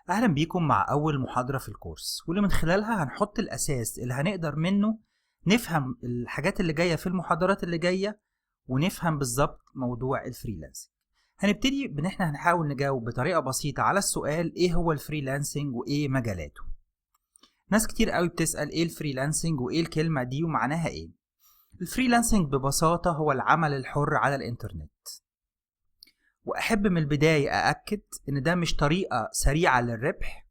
أهلا بيكم مع أول محاضرة في الكورس، واللي من خلالها هنحط الأساس اللي هنقدر منه نفهم الحاجات اللي جاية في المحاضرات اللي جاية، ونفهم بالظبط موضوع الفريلانسنج. هنبتدي بإن احنا هنحاول نجاوب بطريقة بسيطة على السؤال إيه هو الفريلانسنج وإيه مجالاته. ناس كتير قوي بتسأل إيه الفريلانسنج وإيه الكلمة دي ومعناها إيه. الفريلانسنج ببساطة هو العمل الحر على الإنترنت، وأحب من البداية أأكد إن ده مش طريقة سريعة للربح.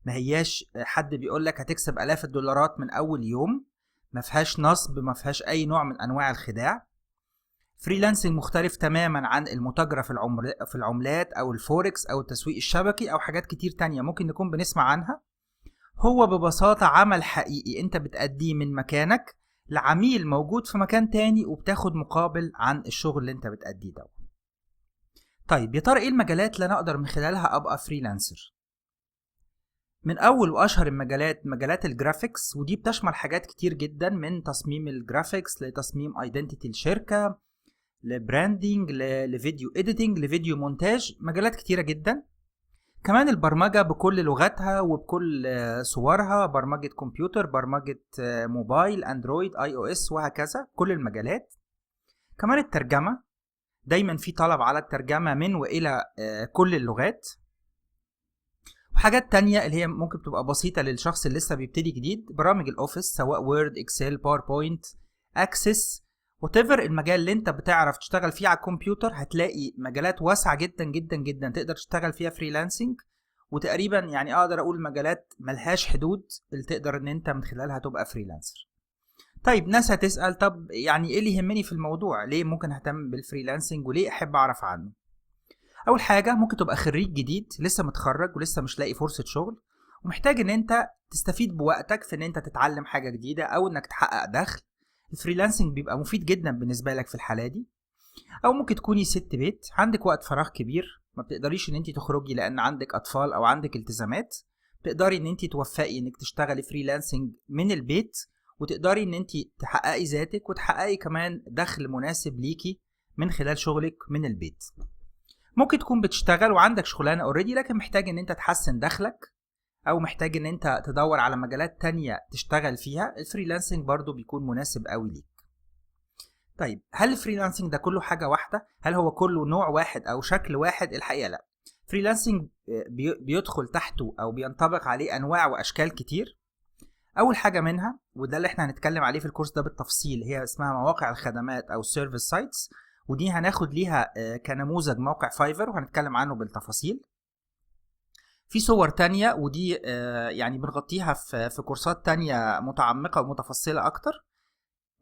ما هياش حد بيقولك هتكسب آلاف الدولارات من أول يوم، ما فيهاش نصب، ما فيهاش أي نوع من أنواع الخداع. فريلانسنج مختلف تماما عن المتاجرة في العملات أو الفوركس أو التسويق الشبكي أو حاجات كتير تانية ممكن نكون بنسمع عنها. هو ببساطة عمل حقيقي أنت بتأديه من مكانك لعميل موجود في مكان تاني، وبتاخد مقابل عن الشغل اللي أنت بتأديه ده. طيب يا ترى إيه المجالات اللي أنا أقدر من خلالها أبقى فريلانسر؟ من أول وأشهر المجالات مجالات الجرافيكس، ودي بتشمل حاجات كتير جدا، من تصميم الجرافيكس لتصميم ايدنتيتي الشركة، لبراندينج، لفيديو اديتنج، لفيديو مونتاج، مجالات كتيرة جدا. كمان البرمجة بكل لغاتها وبكل صورها، برمجة كمبيوتر، برمجة موبايل، اندرويد، اي او اس، وهكذا كل المجالات. كمان الترجمة، دايما في طلب على الترجمة من وإلى كل اللغات. وحاجات تانية اللي هي ممكن تبقى بسيطة للشخص اللي لسه بيبتدي جديد، برامج الأوفيس سواء وورد، إكسل، باوربوينت، أكسس، whatever المجال اللي انت بتعرف تشتغل فيه على الكمبيوتر. هتلاقي مجالات واسعة جدا جدا جدا تقدر تشتغل فيها فريلانسنج، وتقريبا يعني اقدر اقول مجالات ملهاش حدود اللي تقدر ان انت من خلالها تبقى فريلانسر. طيب ناس هتسأل، طب يعني ايه اللي يهمني في الموضوع؟ ليه ممكن اهتم بالفريلانسنج وليه احب اعرف عنه؟ اول حاجه، ممكن تبقى خريج جديد لسه متخرج ولسه مش لاقي فرصه شغل، ومحتاج ان انت تستفيد بوقتك في ان انت تتعلم حاجه جديده او انك تحقق دخل. الفريلانسنج بيبقى مفيد جدا بالنسبه لك في الحاله دي. او ممكن تكوني ست بيت، عندك وقت فراغ كبير، ما بتقدريش ان انت تخرجي لان عندك اطفال او عندك التزامات. تقدري ان انت توفقي انك تشتغلي فريلانسنج من البيت، وتقدري ان انت تحققي ذاتك وتحققي كمان دخل مناسب ليكي من خلال شغلك من البيت. ممكن تكون بتشتغل وعندك شغلانه اوريدي، لكن محتاج ان انت تحسن دخلك، او محتاج ان انت تدور على مجالات تانية تشتغل فيها. الفريلانسنج برضو بيكون مناسب قوي ليك. طيب هل الفريلانسنج ده كله حاجه واحده؟ هل هو كله نوع واحد او شكل واحد؟ الحقيقه لا. فريلانسنج بيدخل تحته او بينطبق عليه انواع واشكال كتير. اول حاجه منها، وده اللي احنا هنتكلم عليه في الكورس ده بالتفصيل، هي اسمها مواقع الخدمات او سيرفيس سايتس، ودي هناخد ليها كنموذج موقع فايفر وهنتكلم عنه بالتفاصيل. في صور تانية ودي يعني بنغطيها في كورسات تانية متعمقة ومتفصلة اكتر.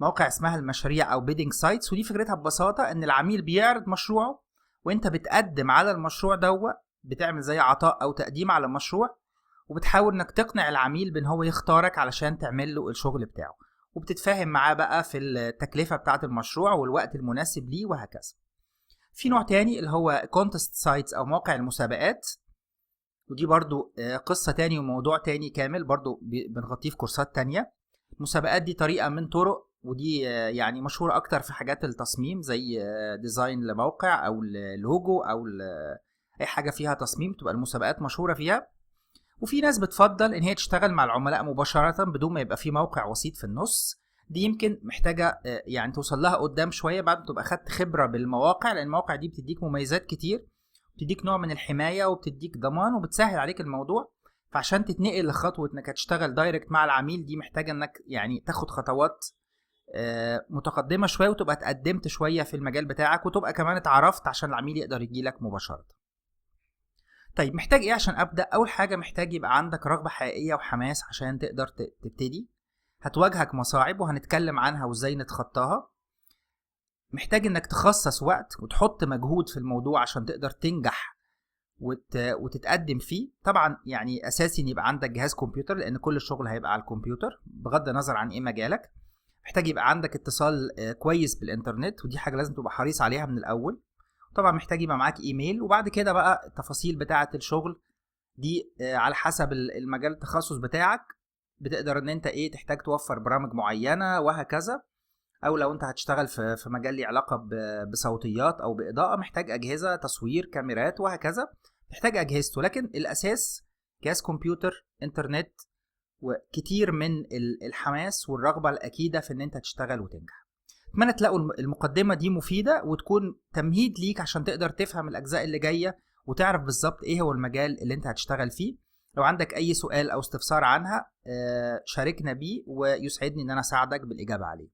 موقع اسمها المشاريع او بيدنج سايتس، ودي فكرتها ببساطة ان العميل بيعرض مشروعه وانت بتقدم على المشروع دوت، بتعمل زي عطاء او تقديم على المشروع، وبتحاول انك تقنع العميل بان هو يختارك علشان تعمل له الشغل بتاعه، وبتتفاهم معاه بقى في التكلفة بتاعة المشروع والوقت المناسب ليه وهكذا. في نوع تاني اللي هو كونتست سايتس او موقع المسابقات، ودي برضو قصة تاني وموضوع تاني كامل، برضو بنغطيه في كورسات تانية. المسابقات دي طريقة من طرق، ودي يعني مشهورة اكتر في حاجات التصميم، زي ديزاين لموقع او لوجو او اي حاجة فيها تصميم، تبقى المسابقات مشهورة فيها. وفي ناس بتفضل ان هي تشتغل مع العملاء مباشرة بدون ما يبقى في موقع وسيط في النص. دي يمكن محتاجة يعني توصل لها قدام شوية بعد ما تبقى خدت خبرة بالمواقع، لان المواقع دي بتديك مميزات كتير، بتديك نوع من الحماية وبتديك ضمان وبتسهل عليك الموضوع. فعشان تتنقل لخطوة انك هتشتغل دايركت مع العميل، دي محتاجة انك يعني تاخد خطوات متقدمة شوية، وتبقى تقدمت شوية في المجال بتاعك، وتبقى كمان اتعرفت عشان العميل يقدر يجيلك مباشرة. طيب محتاج ايه عشان ابدا؟ اول حاجه محتاج يبقى عندك رغبه حقيقيه وحماس عشان تقدر تبتدي. هتواجهك مصاعب وهنتكلم عنها وازاي نتخطاها. محتاج انك تخصص وقت وتحط مجهود في الموضوع عشان تقدر تنجح وتتقدم فيه. طبعا يعني اساسي ان يبقى عندك جهاز كمبيوتر، لان كل الشغل هيبقى على الكمبيوتر بغض النظر عن ايه مجالك. محتاج يبقى عندك اتصال كويس بالانترنت، ودي حاجه لازم تبقى حريص عليها من الاول. طبعا محتاج يبقى معاك ايميل، وبعد كده بقى التفاصيل بتاعه الشغل دي على حسب المجال التخصص بتاعك. بتقدر ان انت ايه تحتاج توفر برامج معينة وهكذا. او لو انت هتشتغل في مجال ليه علاقة بصوتيات او باضاءة، محتاج اجهزة تصوير، كاميرات وهكذا، محتاج اجهزته. لكن الاساس جهاز كمبيوتر، انترنت، وكتير من الحماس والرغبة الأكيدة في ان انت تشتغل وتنجح. اتمنى تلاقوا المقدمة دي مفيدة وتكون تمهيد ليك عشان تقدر تفهم الأجزاء اللي جاية وتعرف بالظبط ايه هو المجال اللي انت هتشتغل فيه. لو عندك اي سؤال او استفسار عنها شاركنا بيه، ويسعدني ان انا اساعدك بالإجابة عليه.